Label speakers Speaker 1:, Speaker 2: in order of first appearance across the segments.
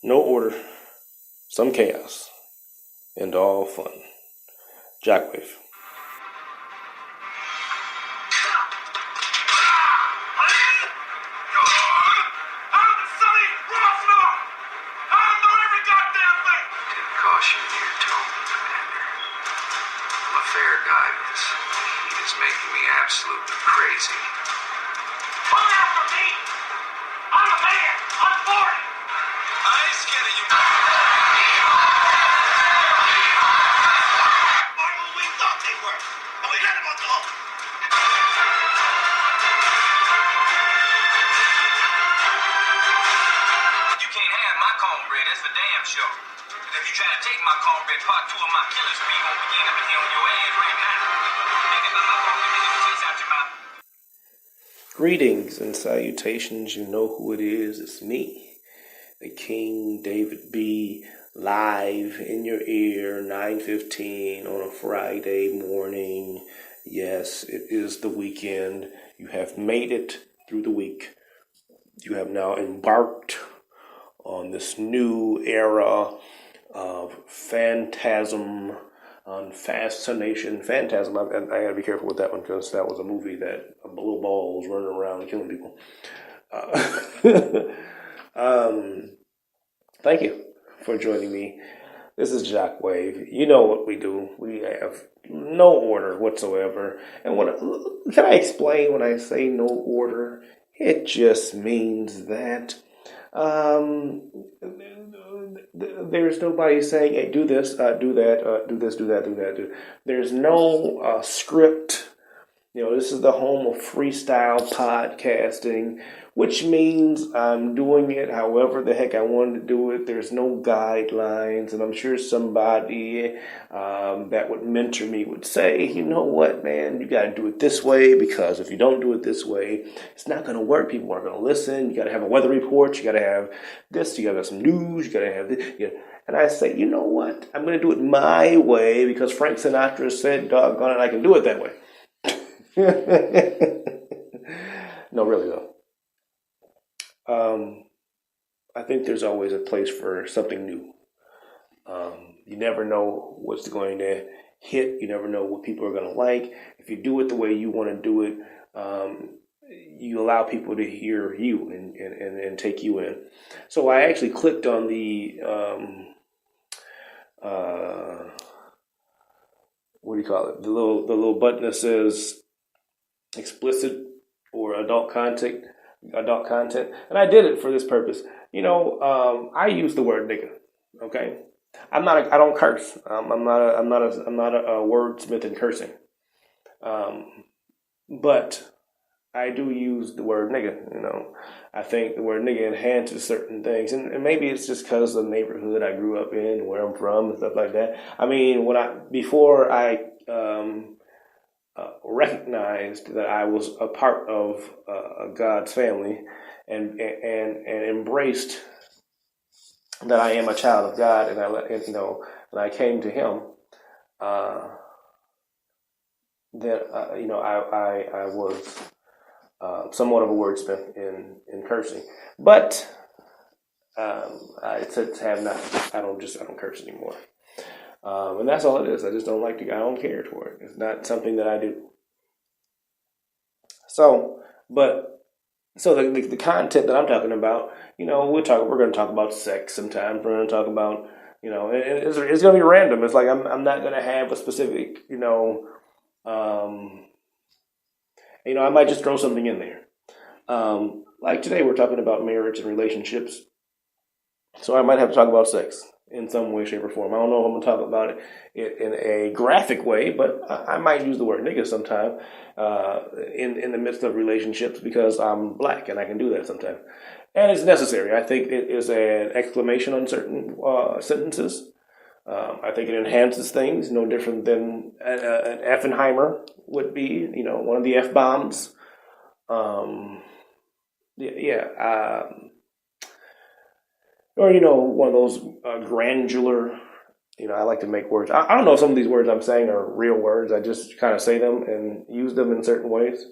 Speaker 1: No order, some chaos, and all fun. JockWave.
Speaker 2: Caution in your tone, Commander. I'm a fair guy, but this heat is making me absolutely crazy.
Speaker 3: Come out from me! I'm a man! I'm 40!
Speaker 2: I ain't scared of you.
Speaker 3: Or who we thought they were, and we let them go.
Speaker 2: You can't have my cornbread, that's for damn sure. If you try to take my cornbread, part two of my killer spree gonna begin up in here on your ass right now. Thinking about my cornbread, taking the taste out your mouth.
Speaker 1: Greetings and salutations. You know who it is. It's me, the King David B, live in your ear, 9:15 on a Friday morning. Yes, it is the weekend. You have made it through the week. You have now embarked on this new era of phantasm, on fascination. Phantasm, I gotta be careful with that one because that was a movie that little balls running around and killing people. Thank you for joining me. This is JockWave. You know what we do. We have no order whatsoever. And can I explain when I say no order? It just means that there's nobody saying, hey, do this, do that, do this, do that, do that. There's no script. You know, this is the home of freestyle podcasting, which means I'm doing it however the heck I wanted to do it. There's no guidelines, and I'm sure somebody that would mentor me would say, you know what, man, you got to do it this way, because if you don't do it this way, it's not going to work. People aren't going to listen. You got to have a weather report. You got to have this. You got to have some news. You got to have this. Yeah. And I say, you know what, I'm going to do it my way because Frank Sinatra said, doggone it, I can do it that way. No, really though. I think there's always a place for something new. You never know what's going to hit. You never know what people are going to like. If you do it the way you want to do it, you allow people to hear you and take you in. So I actually clicked on the what do you call it? The little button that says explicit or adult content, and I did it for this purpose. You know, I use the word nigga. Okay, I don't curse. I'm not a wordsmith in cursing. But I do use the word nigga. You know, I think the word nigga enhances certain things, and maybe it's just because of the neighborhood I grew up in, where I'm from, and stuff like that. I mean, before I recognized that I was a part of God's family, and embraced that I am a child of God, and when I came to Him, then I was somewhat of a wordsmith in cursing, but I don't curse anymore. And that's all it is. I just don't I don't care for it. It's not something that I do. So the content that I'm talking about, you know, we're going to talk about sex sometimes. We're going to talk about, you know, and it's going to be random. It's like, I'm not going to have a specific, I might just throw something in there. Like today we're talking about marriage and relationships. So I might have to talk about sex in some way, shape, or form. I don't know if I'm going to talk about it in a graphic way, but I might use the word nigga sometime in the midst of relationships because I'm black and I can do that sometimes. And it's necessary. I think it is an exclamation on certain sentences. I think it enhances things, no different than an Effenheimer would be, one of the F-bombs. Or, one of those granular, I like to make words. I don't know if some of these words I'm saying are real words. I just kind of say them and use them in certain ways.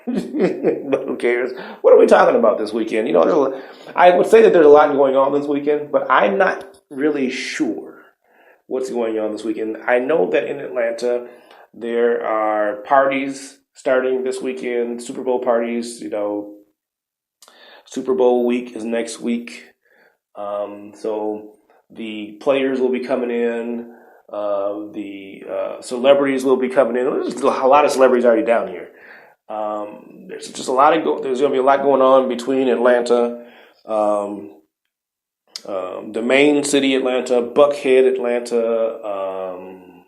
Speaker 1: But who cares? What are we talking about this weekend? I would say that there's a lot going on this weekend, but I'm not really sure what's going on this weekend. I know that in Atlanta, there are parties starting this weekend, Super Bowl parties. Super Bowl week is next week. So the players will be coming in. The celebrities will be coming in. There's a lot of celebrities already down here. There's just there's going to be a lot going on between Atlanta, the main city, Atlanta, Buckhead, Atlanta,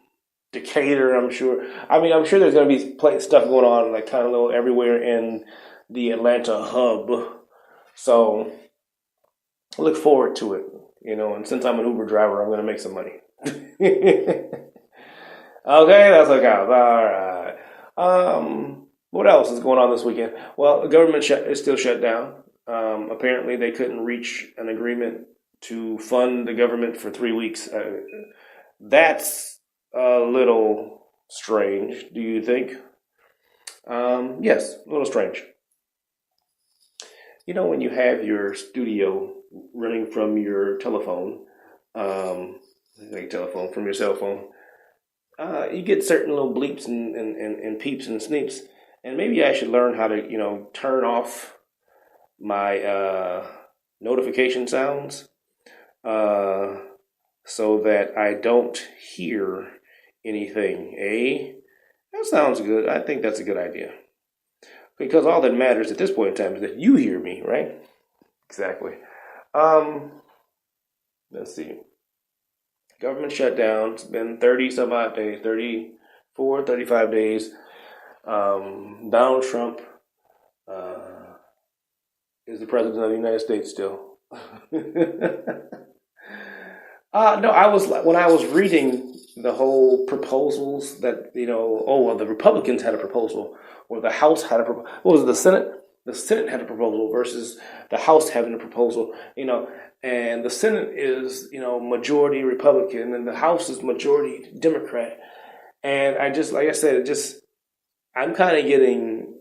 Speaker 1: Decatur. I'm sure there's going to be stuff going on, like kind of little everywhere in the Atlanta hub. So I look forward to it, and since I'm an Uber driver, I'm going to make some money. Okay, that's what counts. All right. What else is going on this weekend? Well, the government is still shut down. Apparently, they couldn't reach an agreement to fund the government for 3 weeks. That's a little strange, do you think? Yes, a little strange. When you have your studio running from your telephone, from your cell phone, you get certain little bleeps and peeps and sneeps. And maybe I should learn how to, turn off my notification sounds so that I don't hear anything. That sounds good. I think that's a good idea. Because all that matters at this point in time is that you hear me, right? Exactly. Let's see. Government shutdown. It's been 30 some odd days, 34, 35 days. Donald Trump is the president of the United States still. No, when I was reading the whole proposals that, the Republicans had a proposal, or the House had a proposal. What was it, the Senate? The Senate had a proposal versus the House having a proposal, and the Senate is, majority Republican, and the House is majority Democrat. And I just, like I said, I'm kind of getting,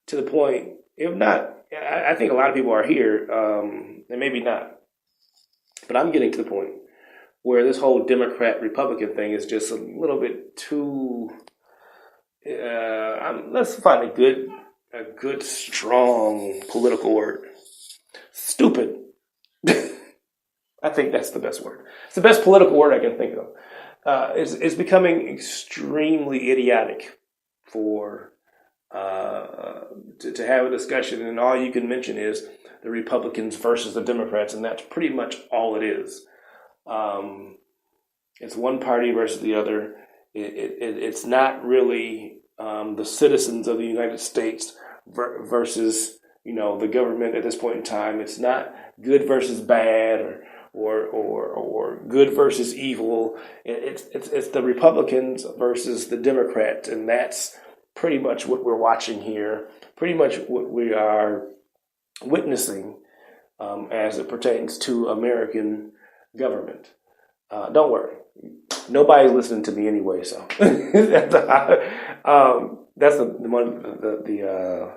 Speaker 1: to the point, if not, I think a lot of people are here, and maybe not, but I'm getting to the point where this whole Democrat-Republican thing is just a little bit too, let's find a good, strong political word. Stupid. I think that's the best word. It's the best political word I can think of. It's becoming extremely idiotic for to have a discussion, and all you can mention is the Republicans versus the Democrats, and that's pretty much all it is. It's one party versus the other. It's not really the citizens of the United States versus the government at this point in time. It's not good versus bad or good versus evil. It's the Republicans versus the Democrats, and that's pretty much what we're watching here. Pretty much what we are witnessing as it pertains to American government. Don't worry, nobody's listening to me anyway. So that's the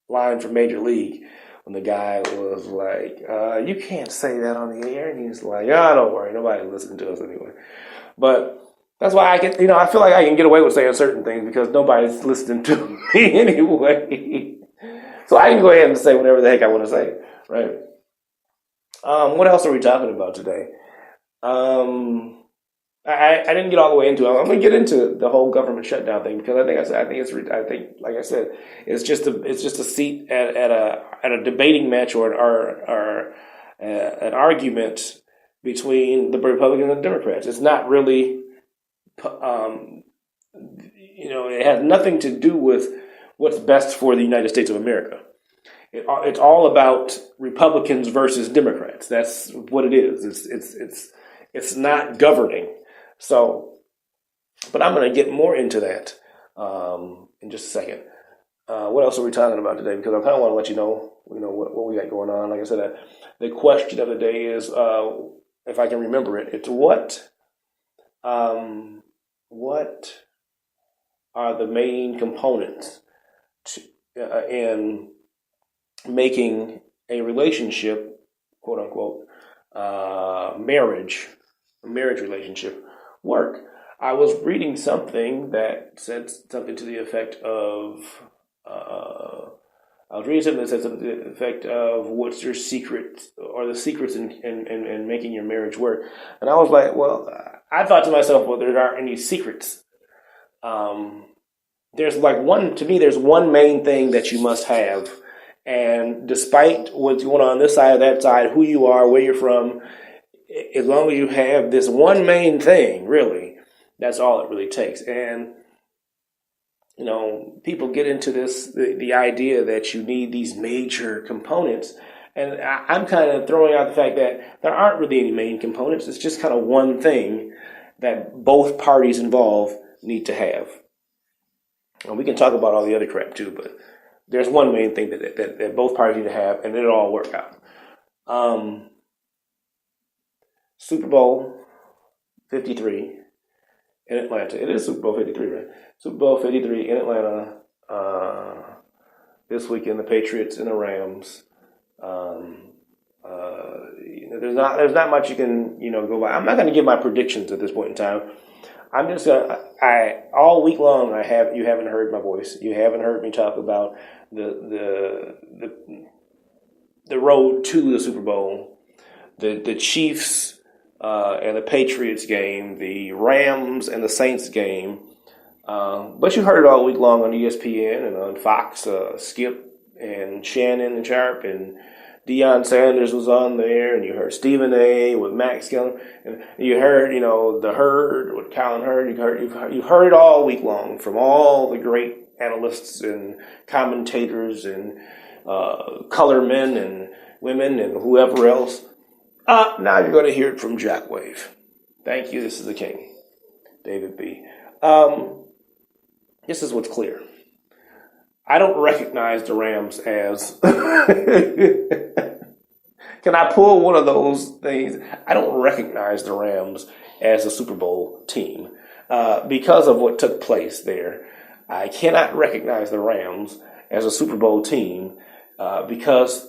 Speaker 1: line from Major League when the guy was like, "You can't say that on the air," and he's like, "Ah, don't worry, nobody's listening to us anyway." But that's why I feel like I can get away with saying certain things because nobody's listening to me anyway. So I can go ahead and say whatever the heck I want to say, right? What else are we talking about today? I didn't get all the way into it. I'm going to get into the whole government shutdown thing because like I said, it's just a seat at a debating match or an argument between the Republicans and the Democrats. It's not really, it has nothing to do with what's best for the United States of America. It's all about Republicans versus Democrats. That's what it is. It's not governing. So, but I'm going to get more into that in just a second. What else are we talking about today? Because I kind of want to let you know what we got going on. Like I said, the question of the day is, if I can remember it, it's what are the main components in making a relationship, quote unquote, a marriage relationship work. I was reading something that said something to the effect of, what's your secret or the secrets in making your marriage work. And I was like, well, I thought to myself, well, there aren't any secrets. There's there's one main thing that you must have. And despite what's going on this side or that side, who you are, where you're from, as long as you have this one main thing, really, that's all it really takes. And, people get into the idea that you need these major components. And I'm kind of throwing out the fact that there aren't really any main components. It's just kind of one thing that both parties involved need to have. And we can talk about all the other crap too, but there's one main thing that both parties need to have, and it'll all work out. Super Bowl 53 in Atlanta. It is Super Bowl 53, right? Super Bowl 53 in Atlanta this weekend. The Patriots and the Rams. There's not much you can go by. I'm not going to give my predictions at this point in time. I'm just gonna. All week long you haven't heard my voice. You haven't heard me talk about the road to the Super Bowl, the Chiefs and the Patriots game, the Rams and the Saints game. But you heard it all week long on ESPN and on Fox. Skip and Shannon and Sharp and Deion Sanders was on there, and you heard Stephen A. with Max Kelly, and you heard, the Herd with Colin Hurd. You've heard it all week long from all the great analysts and commentators and color men and women and whoever else. Now you're going to hear it from JockWave. Thank you. This is the King, David B. This is what's clear. I don't recognize the Rams as... Can I pull one of those things? I don't recognize the Rams as a Super Bowl team because of what took place there. I cannot recognize the Rams as a Super Bowl team because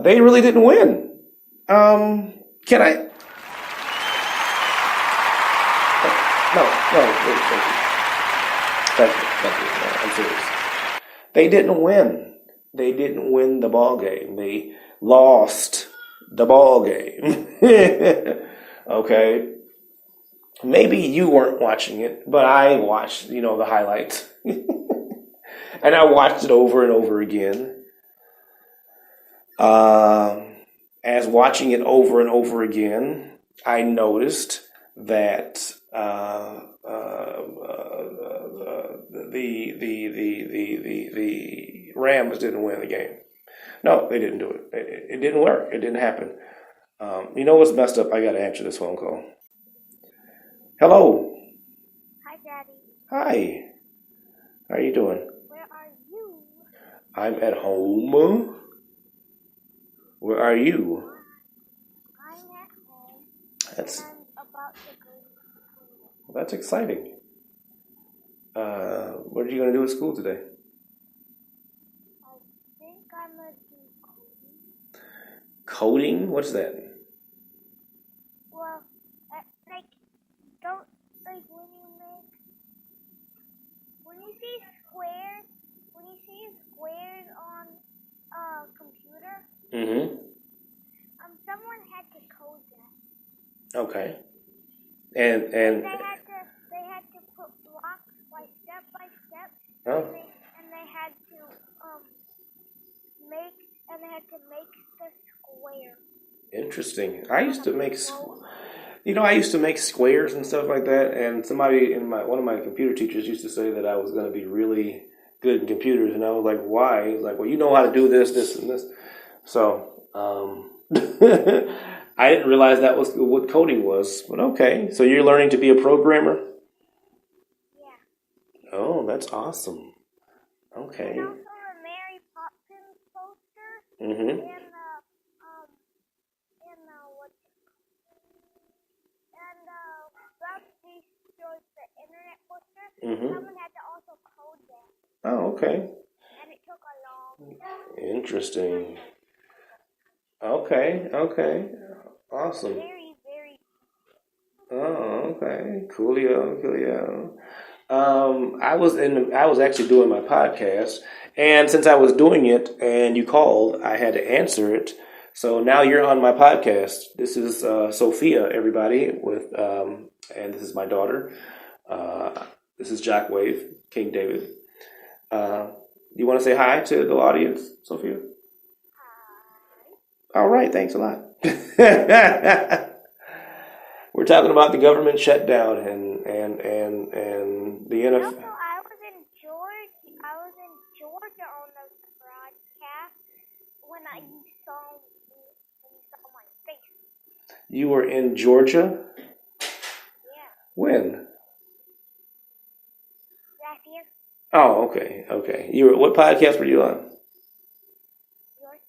Speaker 1: they really didn't win. Can I? No, wait. Thank you. No, I'm serious. They didn't win. They didn't win the ball game. They lost the ball game. Okay. Maybe you weren't watching it, but I watched, the highlights. And I watched it over and over again. As watching it over and over again, I noticed that the Rams didn't win the game. No, they didn't do it. It didn't work. It didn't happen. You know what's messed up? I got to answer this phone call. Hello.
Speaker 4: Hi, Daddy.
Speaker 1: Hi. How are you doing?
Speaker 4: Where are you?
Speaker 1: I'm at home. Where are you?
Speaker 4: I'm at home.
Speaker 1: That's
Speaker 4: And I'm about to go to school.
Speaker 1: well, that's exciting. What are you going to do at school today?
Speaker 4: I think I'm going to do coding.
Speaker 1: Coding? What's that?
Speaker 4: Well, when you see squares on a computer,
Speaker 1: Mm-hmm.
Speaker 4: someone had to code that.
Speaker 1: Okay. And
Speaker 4: They had to put blocks by step,
Speaker 1: oh,
Speaker 4: and they had to make the square.
Speaker 1: interesting. I used to make squares and stuff like that. And one of my computer teachers used to say that I was going to be really good in computers, and I was like, why? He's like, well, you know how to do this, this, and this. So I didn't realize that was what coding was. But okay, so you're learning to be a programmer?
Speaker 4: Yeah.
Speaker 1: Oh, that's awesome. Okay.
Speaker 4: And also a Mary Poppins poster.
Speaker 1: Mm-hmm.
Speaker 4: And Bob shows the internet poster.
Speaker 1: Mm-hmm.
Speaker 4: Someone had to also
Speaker 1: Oh, okay.
Speaker 4: and it took a long time.
Speaker 1: Interesting. Okay, okay. Awesome.
Speaker 4: Very, very.
Speaker 1: Oh, okay. Coolio, coolio. I was actually doing my podcast, and since I was doing it and you called, I had to answer it. So now you're on my podcast. This is Sophia, everybody, and this is my daughter. This is JockWave, King David. You want to say hi to the audience, Sophia? All right, thanks a lot. We're talking about the government shutdown and the
Speaker 4: Also,
Speaker 1: NFL.
Speaker 4: I was in Georgia. I was in Georgia on the broadcast when you saw my face.
Speaker 1: You were in Georgia?
Speaker 4: Yeah,
Speaker 1: When?
Speaker 4: last year.
Speaker 1: Oh, okay, okay. What podcast were you on?
Speaker 4: Yours.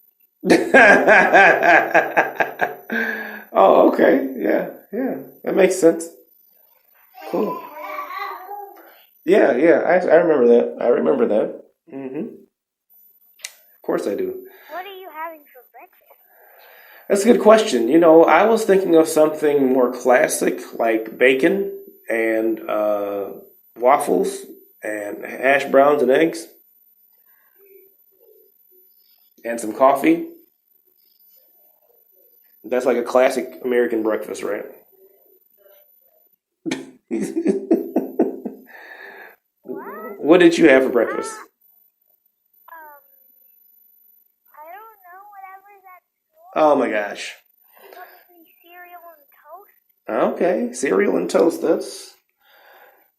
Speaker 1: Oh, okay. Yeah, yeah. That makes sense. Cool. Yeah, yeah. I remember that. I remember that. Of course I do.
Speaker 4: What are you having for breakfast?
Speaker 1: That's a good question. I was thinking of something more classic, like bacon and waffles and hash browns and eggs and some coffee. That's like a classic American breakfast, right?
Speaker 4: What?
Speaker 1: What did you have for breakfast?
Speaker 4: I don't know. Whatever that's
Speaker 1: Oh my gosh.
Speaker 4: probably cereal and toast.
Speaker 1: Okay, cereal and toast.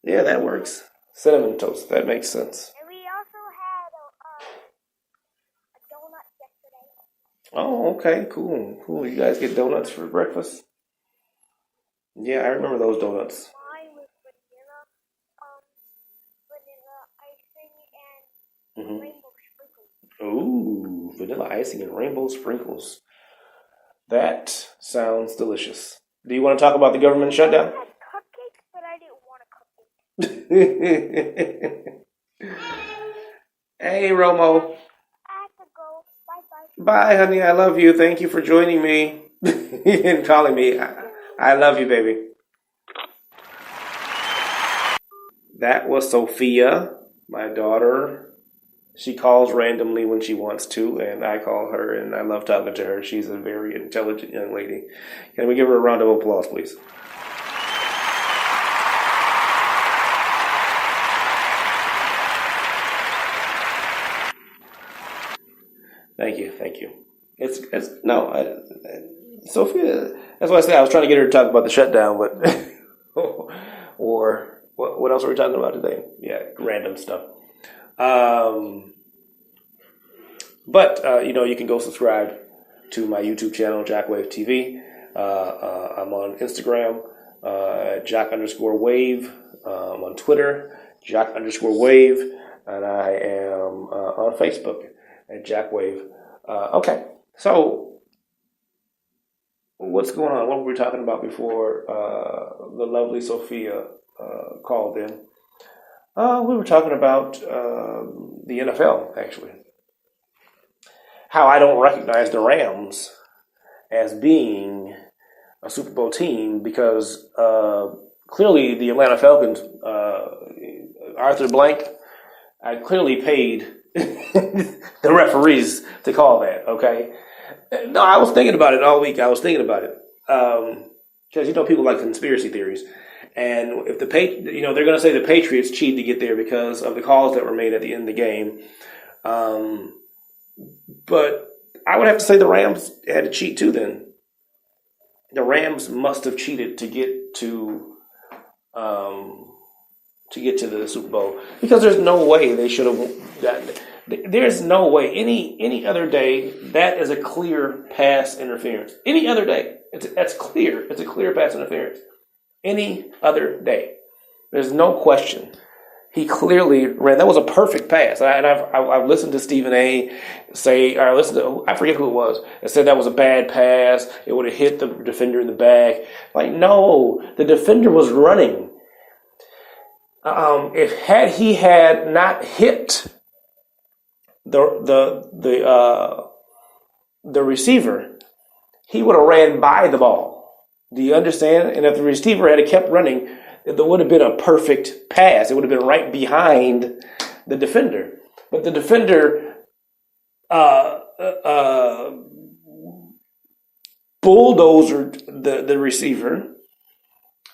Speaker 1: Yeah, that works. Cinnamon toast. That makes sense.
Speaker 4: And we also had a donut yesterday.
Speaker 1: Oh, okay, cool, cool. You guys get donuts for breakfast? Yeah, I remember those donuts.
Speaker 4: Mine with vanilla icing and
Speaker 1: hmm
Speaker 4: rainbow sprinkles.
Speaker 1: Ooh, vanilla icing and rainbow sprinkles. That sounds delicious. Do you want to talk about the government
Speaker 4: I
Speaker 1: shutdown?
Speaker 4: had cupcakes, but I didn't want a cupcake.
Speaker 1: Hey, Romo.
Speaker 4: I have to go. Bye bye.
Speaker 1: Bye, honey. I love you. Thank you for joining me and calling me. I love you, baby. That was Sophia, my daughter. She calls randomly when she wants to, and I call her, and I love talking to her. She's a very intelligent young lady. Can we give her a round of applause, please? Thank you, thank you. Sophia. That's why I said I was trying to get her to talk about the shutdown, but or what else are we talking about today? Yeah, random stuff. But you can go subscribe to my YouTube channel, JockWave TV. I'm on Instagram, Jock_Wave. I'm on Twitter, Jock_Wave, and I am on Facebook at JockWave. Okay, so what's going on? What were we talking about before the lovely Sophia called in? We were talking about the NFL, actually. How I don't recognize the Rams as being a Super Bowl team because clearly the Atlanta Falcons, Arthur Blank, I clearly paid the referees to call that, okay? No, I was thinking about it all week. I was thinking about it. Because, people like conspiracy theories. And if they're going to say the Patriots cheated to get there because of the calls that were made at the end of the game. But I would have to say the Rams had to cheat too then. The Rams must have cheated to get to the Super Bowl because there's no way they should have. There's no way any other day that is a clear pass interference. Any other day, that's clear. It's a clear pass interference. Any other day, there's no question. He clearly ran. That was a perfect pass. I've listened to Stephen A. say, or I forget who it was, that said that was a bad pass. It would have hit the defender in the back. Like, no, the defender was running. If he had not hit the receiver, he would have ran by the ball. Do you understand? And if the receiver had kept running, it would have been a perfect pass. It would have been right behind the defender. But the defender bulldozered the receiver.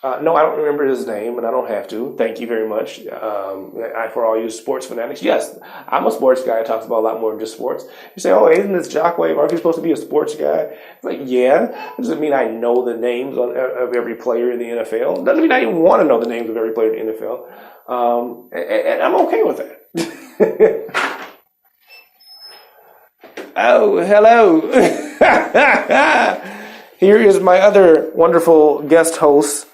Speaker 1: No, I don't remember his name, and I don't have to. Thank you very much. For all you sports fanatics, yes, I'm a sports guy. I talk about a lot more than just sports. You say, oh, isn't this JockWave? Aren't you supposed to be a sports guy? It's like, yeah. Doesn't mean I know the names of every player in the NFL. Doesn't mean I even want to know the names of every player in the NFL. And I'm okay with that. Oh, hello. Here is my other wonderful guest host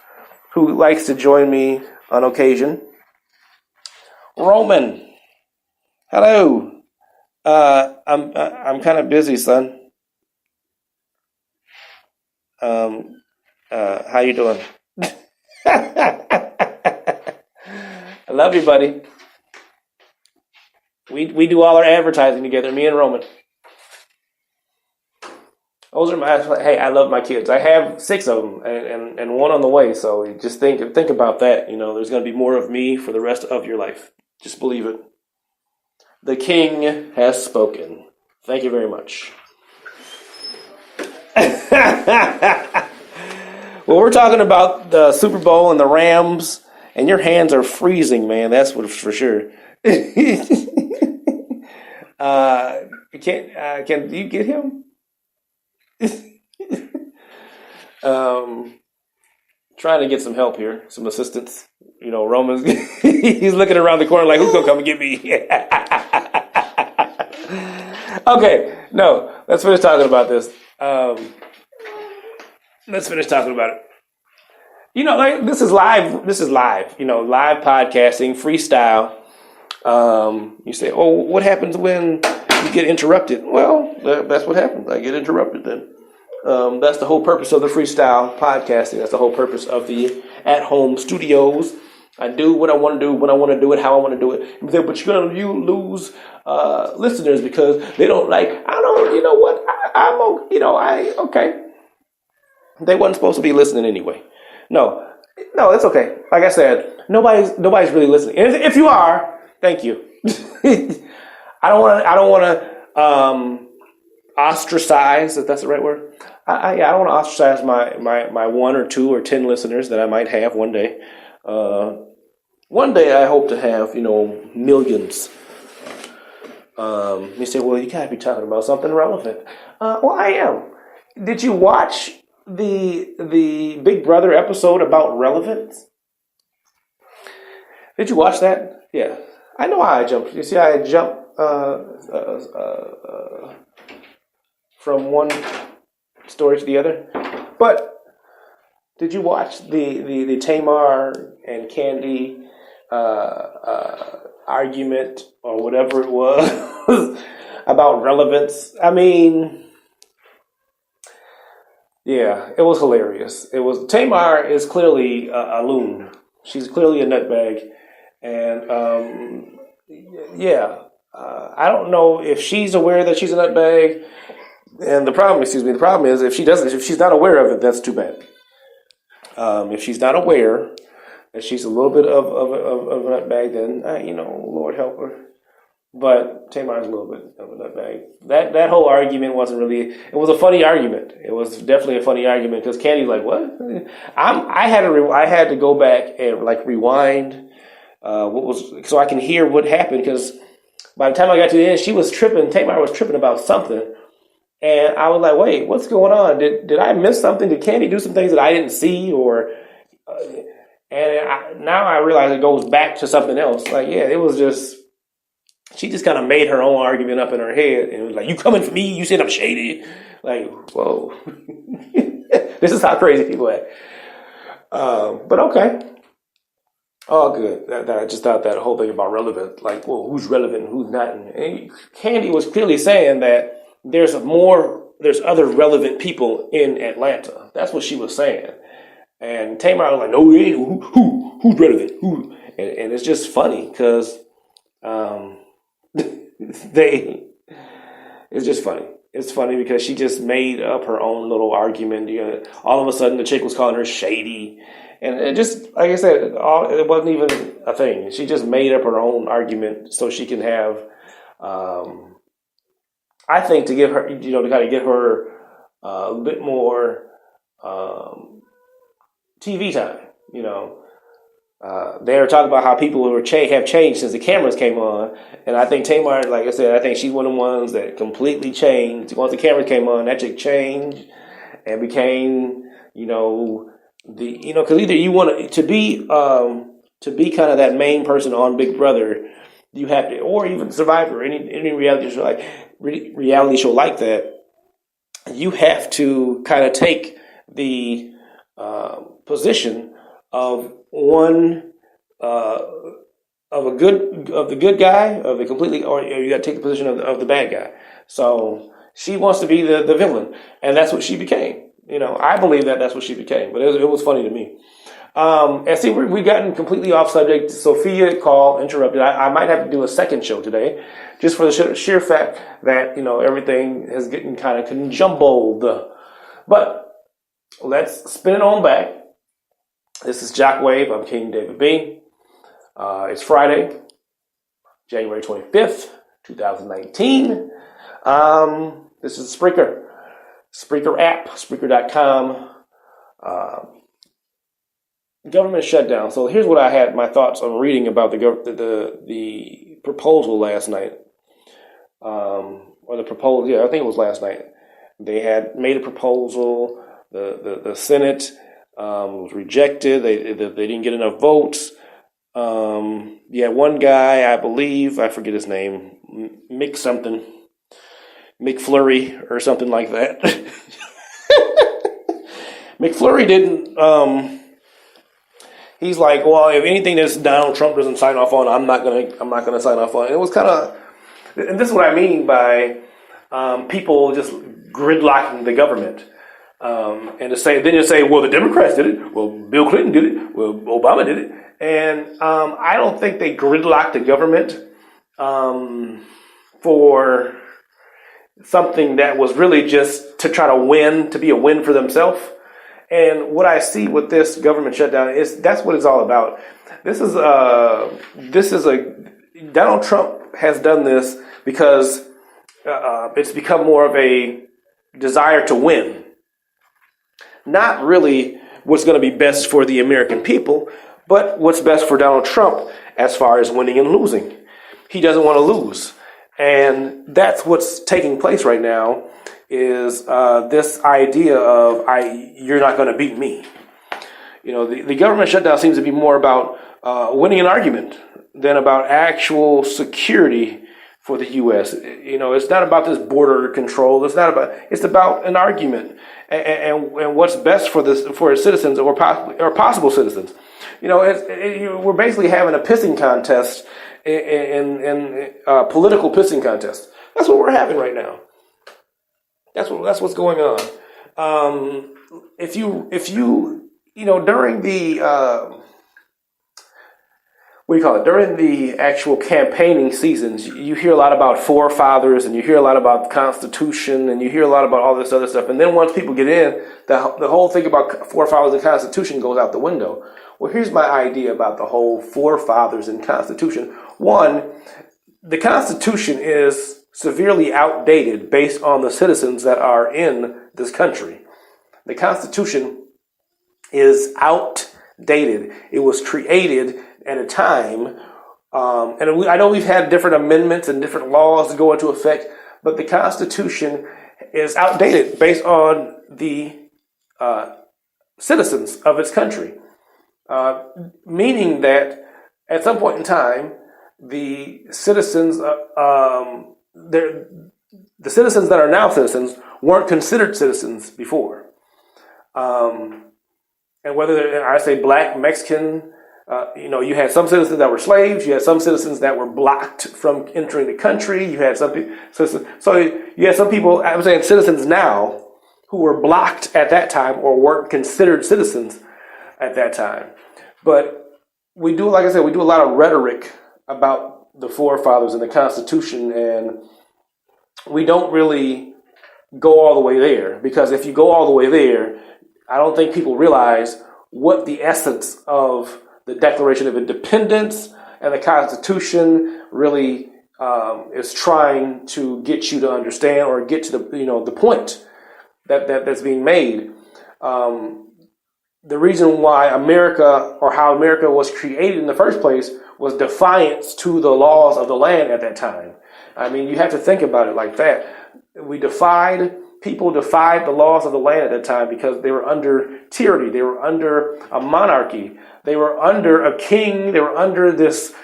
Speaker 1: who likes to join me on occasion. Roman. Hello. I'm kind of busy, son. How you doing? I love you, buddy. We do all our advertising together, me and Roman. Those are hey, I love my kids. I have 6 of them and one on the way. So just think about that. You know, there's going to be more of me for the rest of your life. Just believe it. The king has spoken. Thank you very much. Well, we're talking about the Super Bowl and the Rams, and your hands are freezing, man. That's for sure. Can you get him? Trying to get some help here, some assistance. You know, Roman's he's looking around the corner like, who's gonna come and get me? Okay, no, let's finish talking about this. Let's finish talking about it. You know, like this is live. You know, live podcasting, freestyle. You say, oh, what happens when you get interrupted? Well, that's what happens. I get interrupted then. That's the whole purpose of the freestyle podcasting. That's the whole purpose of the at-home studios. I do what I want to do when I want to do it, how I want to do it. But you lose listeners because they don't like. I don't. You know what? Okay. They wasn't supposed to be listening anyway. No, it's okay. Like I said, nobody's really listening. And if you are, thank you. I don't want to ostracize, if that's the right word. I don't want to ostracize my 1 or 2 or 10 listeners that I might have one day. One day I hope to have, millions. You say, well, you gotta be talking about something relevant. Well, I am. Did you watch the Big Brother episode about relevance? Did you watch that? Yeah. I know how I jumped. You see how I jumped from one story to the other? But did you watch the Tamar and Candy argument or whatever it was about relevance? I mean, yeah, it was hilarious. Tamar is clearly a loon. She's clearly a nutbag. And, I don't know if she's aware that she's a nutbag. And the problem is if she's not aware of it, that's too bad. If she's not aware that she's a little bit of a nutbag, then, Lord help her. But Tamar's a little bit of a nutbag. That whole argument wasn't really, it was a funny argument. It was definitely a funny argument because Candy's like, what? I had to go back and rewind so I can hear what happened, because by the time I got to the end, Tamar was tripping about something. And I was like, wait, what's going on? Did I miss something? Did Candy do some things that I didn't see? Now I realize it goes back to something else. It was just, she just kind of made her own argument up in her head. And it was like, you coming for me? You said I'm shady. Like, whoa. This is how crazy people act. But okay. Oh, good. I just thought that whole thing about relevant, who's relevant and who's not. And Candy was clearly saying that there's other relevant people in Atlanta. That's what she was saying. And Tamar was like, no, who's relevant? Who? and it's just funny because it's just funny. It's funny because she just made up her own little argument. All of a sudden, the chick was calling her shady, and it just, like I said, it wasn't even a thing. She just made up her own argument so she can have, I think, to give her, to kind of get her a bit more TV time. They were talking about how people have changed since the cameras came on, and I think Tamar, like I said, I think she's one of the ones that completely changed. Once the cameras came on, that chick changed and became, because either you want to be kind of that main person on Big Brother, you have to, or even Survivor, any reality show like that, you have to kind of take the position of one of the good guy, of the completely, or you got to take the position of the bad guy. So she wants to be the villain, and that's what she became. I believe that's what she became. But it was funny to me. And see, we've gotten completely off subject. Sophia called, interrupted. I might have to do a second show today, just for the sheer fact that everything is getting kind of conjumbled. But let's spin it on back. This is JockWave. I'm King David B. It's Friday, January 25th, 2019. This is Spreaker app, Spreaker.com. Government shutdown. So here's what I had my thoughts on reading about the proposal last night. Or the proposal, I think it was last night. They had made a proposal. The Senate was rejected. They didn't get enough votes. One guy, I believe, I forget his name, McFlurry or something like that. McFlurry didn't. He's like, well, if anything that Donald Trump doesn't sign off on, I'm not gonna sign off on. It was kind of, and this is what I mean by people just gridlocking the government. And to say, well, the Democrats did it. Well, Bill Clinton did it. Well, Obama did it. And I don't think they gridlocked the government for something that was really just to try to win, to be a win for themselves. And what I see with this government shutdown is that's what it's all about. This is Donald Trump has done this because it's become more of a desire to win. Not really what's going to be best for the American people, but what's best for Donald Trump as far as winning and losing. He doesn't want to lose. And that's what's taking place right now is this idea of you're not going to beat me. The government shutdown seems to be more about winning an argument than about actual security for the U.S. It's not about this border control. It's about an argument and what's best for its citizens or possible citizens. We're basically having a pissing contest in political pissing contest. That's what we're having right now. That's what's going on. If you during the during the actual campaigning seasons, you hear a lot about forefathers and you hear a lot about the Constitution and you hear a lot about all this other stuff. And then once people get in, the whole thing about forefathers and Constitution goes out the window. Well, here's my idea about the whole forefathers and Constitution. One, the Constitution is severely outdated based on the citizens that are in this country. The Constitution is outdated. It was created at a time, I know we've had different amendments and different laws to go into effect, but the Constitution is outdated based on the citizens of its country, meaning that at some point in time, the citizens, the citizens that are now citizens weren't considered citizens before, and whether I say black, Mexican. You had some citizens that were slaves. You had some citizens that were blocked from entering the country. You had some people, so you had some people, I'm saying citizens now, who were blocked at that time or weren't considered citizens at that time. But we do, like I said, we do a lot of rhetoric about the forefathers and the Constitution, and we don't really go all the way there, because if you go all the way there, I don't think people realize what the essence of the Declaration of Independence and the Constitution really is trying to get you to understand, or get to the point that's being made. The reason why America, or how America was created in the first place, was defiance to the laws of the land at that time. I mean, you have to think about it like that. People defied the laws of the land at that time because they were under tyranny. They were under a monarchy. They were under a king. They were under this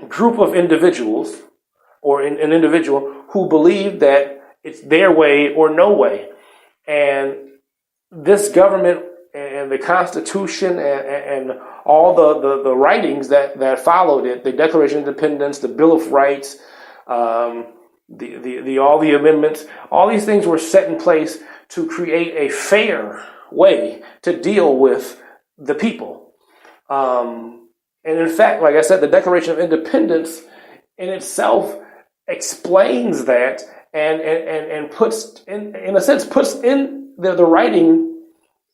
Speaker 1: group of individuals, or an individual who believed that it's their way or no way. And this government and the Constitution and all the writings that followed it, the Declaration of Independence, the Bill of Rights, all the amendments, all these things were set in place to create a fair way to deal with the people. And in fact, like I said, the Declaration of Independence in itself explains that and puts in the writing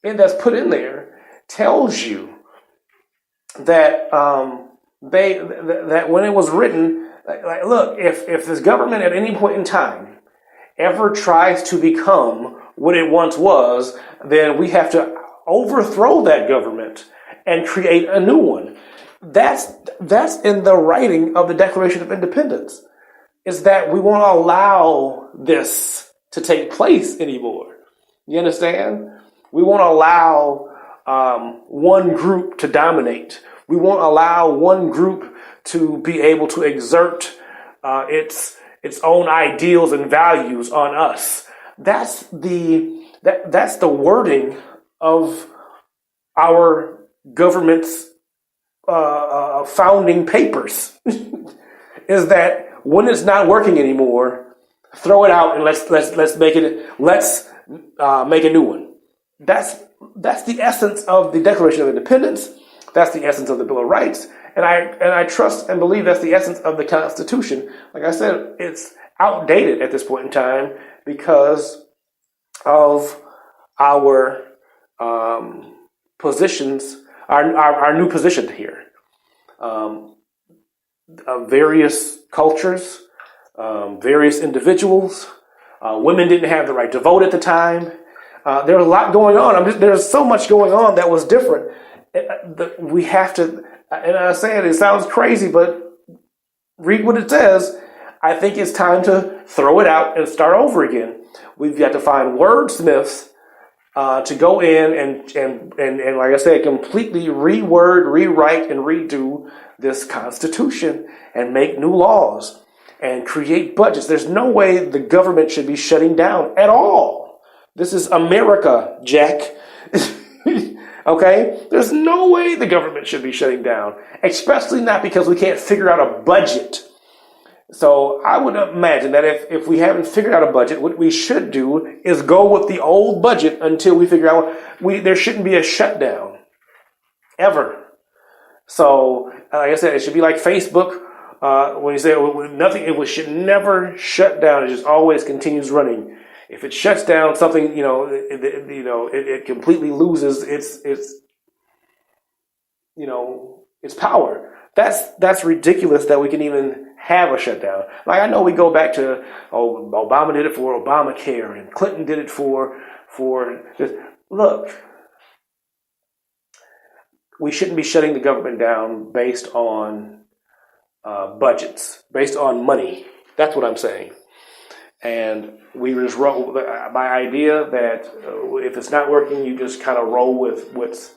Speaker 1: that's put in there, tells you that that when it was written, like, look, if this government at any point in time ever tries to become what it once was, then we have to overthrow that government and create a new one. That's in the writing of the Declaration of Independence, is that we won't allow this to take place anymore. You understand? We won't allow one group to dominate. We won't allow one group to be able to exert its own ideals and values on us. That's the wording of our government's founding papers. Is that when it's not working anymore, throw it out and let's make a new one. That's the essence of the Declaration of Independence. That's the essence of the Bill of Rights. And I trust and believe that's the essence of the Constitution. Like I said, it's outdated at this point in time because of our positions, our new position here. Various cultures, various individuals. Women didn't have the right to vote at the time. There was a lot going on. There's so much going on that was different. We have to, and I say it sounds crazy, but read what it says. I think it's time to throw it out and start over again. We've got to find wordsmiths to go in and like I said, completely reword, rewrite, and redo this Constitution and make new laws and create budgets. There's no way the government should be shutting down at all. This is America, Jack. Okay? There's no way the government should be shutting down, especially not because we can't figure out a budget. So I would imagine that if we haven't figured out a budget, what we should do is go with the old budget until we figure out there shouldn't be a shutdown ever. So like I said, it should be like Facebook. When you say nothing, it should never shut down. It just always continues running. If it shuts down, something it completely loses its power. That's ridiculous that we can even have a shutdown. Like, I know we go back to, Obama did it for Obamacare and Clinton did it for this. Look, we shouldn't be shutting the government down based on budgets, based on money. That's what I'm saying. And we just roll. My idea that if it's not working, you just kind of roll with what's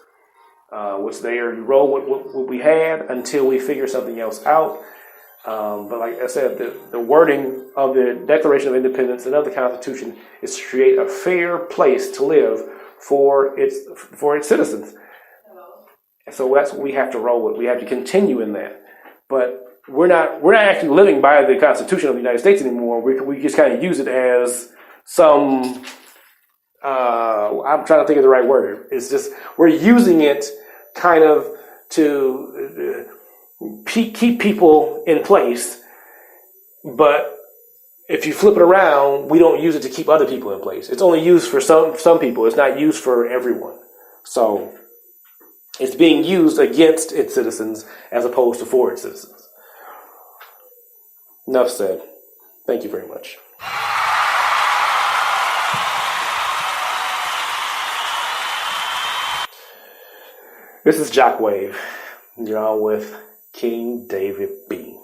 Speaker 1: there. You roll with what we had until we figure something else out. But like I said, the wording of the Declaration of Independence and of the Constitution is to create a fair place to live for its citizens. And so that's what we have to roll with. We have to continue in that. But we're not actually living by the Constitution of the United States anymore. We just kind of use it as some. I'm trying to think of the right word. It's just we're using it kind of to keep people in place, but if you flip it around, we don't use it to keep other people in place. It's only used for some people. It's not used for everyone. So it's being used against its citizens as opposed to for its citizens. Enough said. Thank you very much. This is JockWave. You're on with King David B.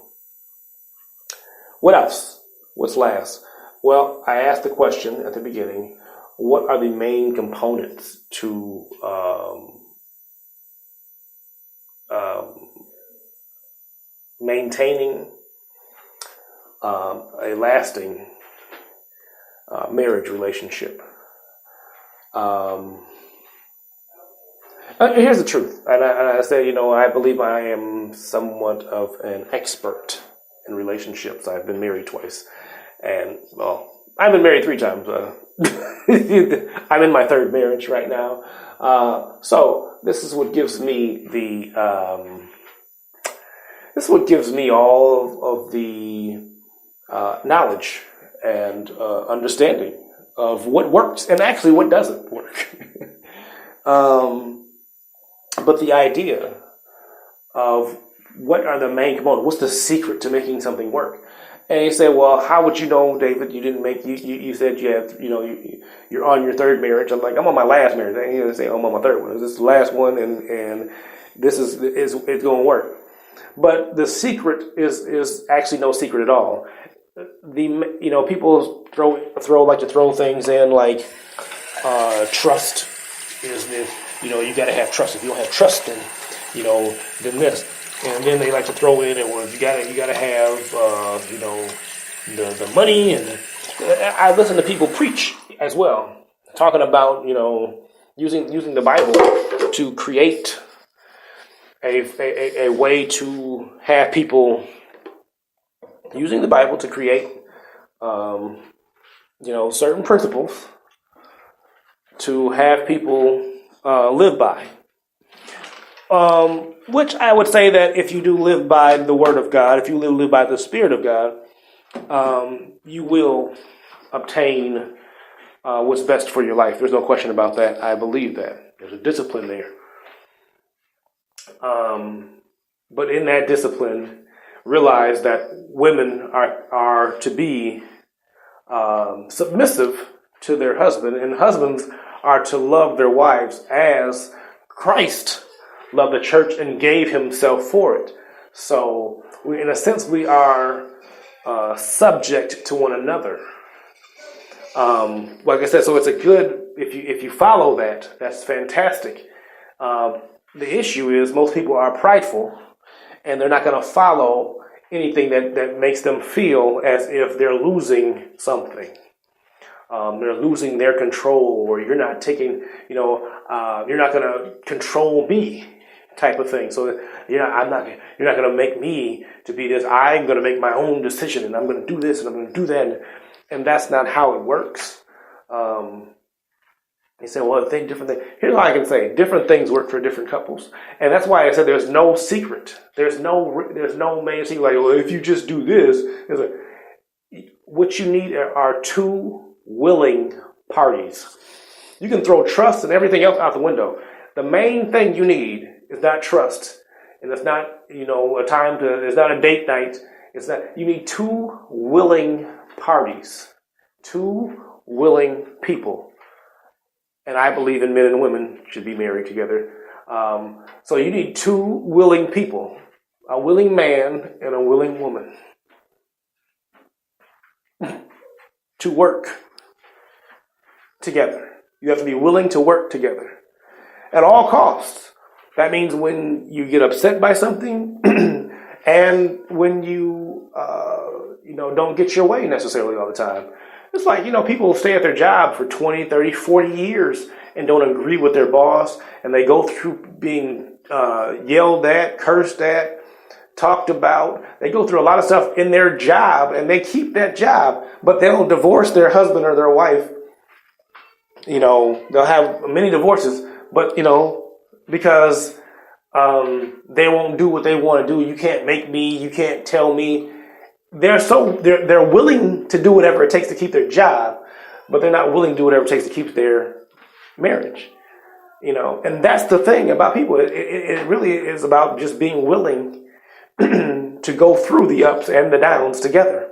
Speaker 1: What else? What's last? Well, I asked the question at the beginning, what are the main components to maintaining a lasting marriage relationship? Here's the truth. And I say, I believe I am somewhat of an expert in relationships. I've been married twice. And, well, I've been married 3 times. I'm in my 3rd marriage right now. So this is what gives me all of the knowledge and understanding of what works and actually what doesn't work. But the idea of what are the main components, what's the secret to making something work? And you say, well, how would you know, David? You didn't make, you said you have, you're on your 3rd marriage. I'm like, I'm on my last marriage. And you say, I'm on my 3rd one. This is the last one, and this is it's going to work. But the secret is actually no secret at all. People like to throw things in like trust is the, you got to have trust. If you don't have trust, then then this. And then they like to throw in, and well, you gotta have the money. And I listen to people preach as well, talking about using the Bible to create a way to have people using the Bible to create certain principles to have people live by. Which I would say that if you do live by the Word of God, if you live by the Spirit of God, you will obtain what's best for your life. There's no question about that. I believe that. There's a discipline there. But in that discipline, realize that women are to be submissive to their husband, and husbands are to love their wives as Christ loved the church and gave himself for it. So, in a sense, we are subject to one another. Like I said, so it's a good, if you follow that, that's fantastic. The issue is most people are prideful, and they're not going to follow anything that makes them feel as if they're losing something. They're losing their control, or you're not taking, you're not going to control me, type of thing. So you're not going to make me to be this. I'm going to make my own decision, and I'm going to do this, and I'm going to do that, and that's not how it works. You say, well, think different things. Here's what I can say: different things work for different couples, and that's why I said there's no secret. There's no main secret. Like, well, if you just do this, what you need are 2 willing parties. You can throw trust and everything else out the window. The main thing you need is not trust, and it's not it's not a date night. It's not. You need 2 willing parties, 2 willing people, and I believe in men and women should be married together. So you need 2 willing people, a willing man and a willing woman, to work together. You have to be willing to work together at all costs. That means when you get upset by something and when you, don't get your way necessarily all the time. It's like, people stay at their job for 20, 30, 40 years and don't agree with their boss. And they go through being yelled at, cursed at, talked about. They go through a lot of stuff in their job, and they keep that job, but they'll divorce their husband or their wife. They'll have many divorces, but, because They won't do what they want to do. You can't make me. You can't tell me. They're willing to do whatever it takes to keep their job, but they're not willing to do whatever it takes to keep their marriage. And that's the thing about people. It really is about just being willing to go through the ups and the downs together.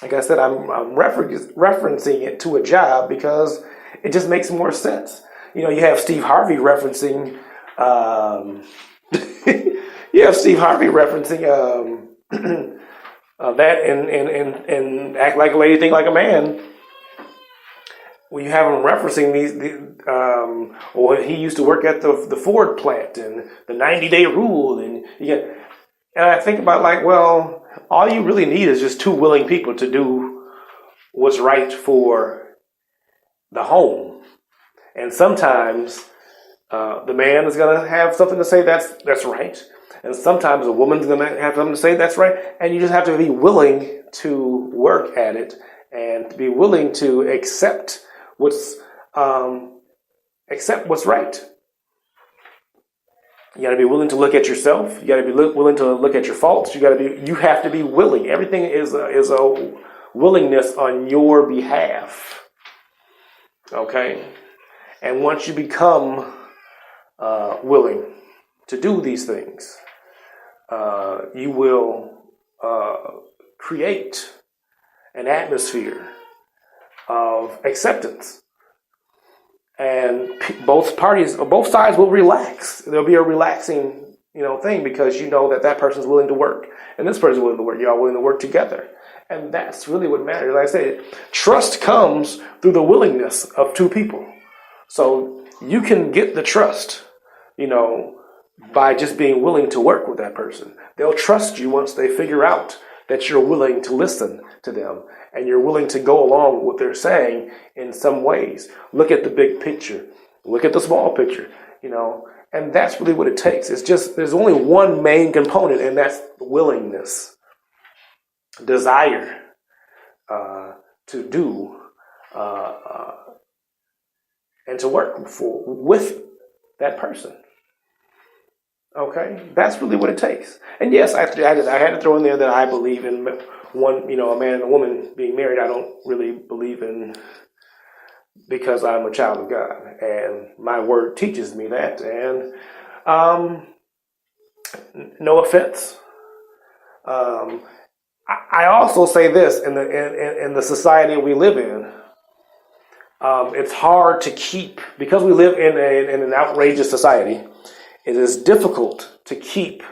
Speaker 1: Like I said, I'm referencing it to a job because it just makes more sense. You have Steve Harvey referencing. That and Act Like a Lady, Think Like a Man. When you have him referencing he used to work at the Ford plant and the 90-day rule, and I think about all you really need is just two willing people to do what's right for the home, and sometimes the man is going to have something to say that's right, and sometimes a woman's going to have something to say that's right, and you just have to be willing to work at it and be willing to accept what's right. You got to be willing to look at yourself. You got to be willing to look at your faults. You have to be willing. Everything is a willingness on your behalf. Okay, and once you become willing to do these things, you will create an atmosphere of acceptance, and both sides will relax. There'll be a relaxing, thing, because that person's willing to work and this person's willing to work. You're all willing to work together, and that's really what matters. Like I said, trust comes through the willingness of two people. So you can get the trust, by just being willing to work with that person. They'll trust you once they figure out that you're willing to listen to them and you're willing to go along with what they're saying in some ways. Look at the big picture. Look at the small picture, and that's really what it takes. It's just, there's only one main component, and that's willingness, desire to do and to work with that person. Okay, that's really what it takes. And yes, I had to throw in there that I believe in one, a man and a woman being married. I don't really believe in, because I'm a child of God, and my word teaches me that. And no offense. I also say this: in the society we live in, it's hard to keep, because we live in an outrageous society. It is difficult to keep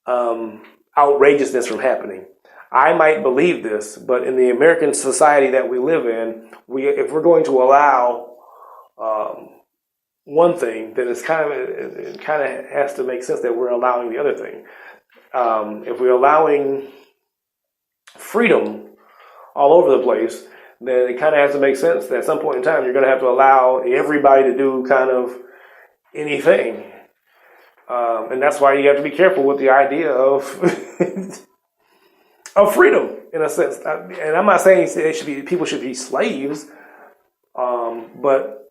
Speaker 1: outrageousness from happening. I might believe this, but in the American society that we live in, if we're going to allow one thing, then it kind of has to make sense that we're allowing the other thing. If we're allowing freedom all over the place, then it kind of has to make sense that at some point in time you're going to have to allow everybody to do kind of anything. And that's why you have to be careful with the idea of of freedom, in a sense. And I'm not saying people should be slaves, but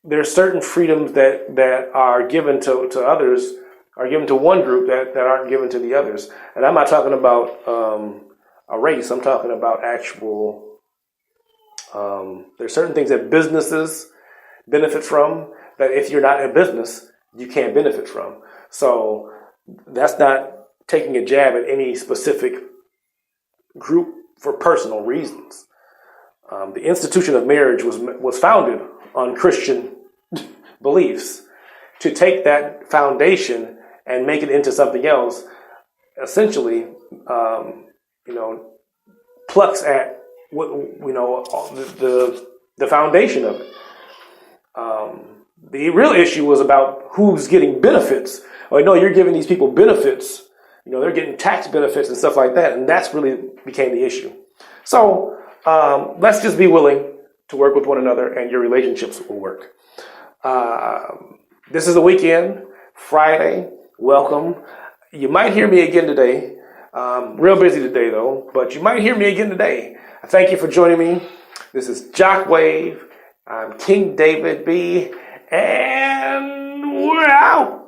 Speaker 1: there's certain freedoms that are given to others, are given to one group that aren't given to the others. And I'm not talking about a race. I'm talking about actual. There's certain things that businesses benefit from that if you're not in business, you can't benefit from. So that's not taking a jab at any specific group for personal reasons. The institution of marriage was founded on Christian beliefs. To take that foundation and make it into something else, essentially, plucks at the foundation of it. The real issue was about who's getting benefits. Oh, no, you're giving these people benefits. They're getting tax benefits and stuff like that. And that's really became the issue. So let's just be willing to work with one another, and your relationships will work. This is the weekend, Friday. Welcome. You might hear me again today. Real busy today, though, but you might hear me again today. I thank you for joining me. This is JockWave. I'm King David B. And we're out.